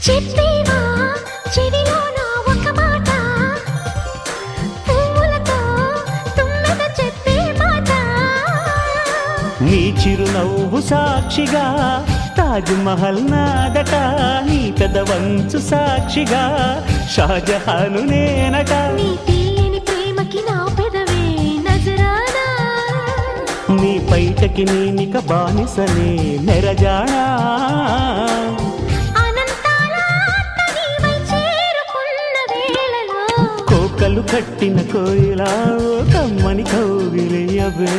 చెప్పేవా చెవిలోన ఒక మాట, పువ్వులతో తుమ్మెద చెప్పే మాట. నీ చిరునవ్వు సాక్షిగా తాజ్ మహల్ నాదట, నీ పెదవంచు సాక్షిగా షాజహాను నేనట. నీ తీయని ప్రేమకి నా పెదవే నజరానా, నీ బయటకి నేనిక బానిసనే నెరజానా. కోకలు కట్టిన కోయిలా కమ్మని కౌగిలియవే.